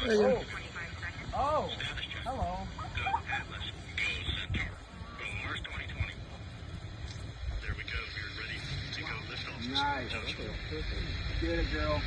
There you go. Oh, hello. There we go. We're ready to go lift off. Nice. Get it, girl.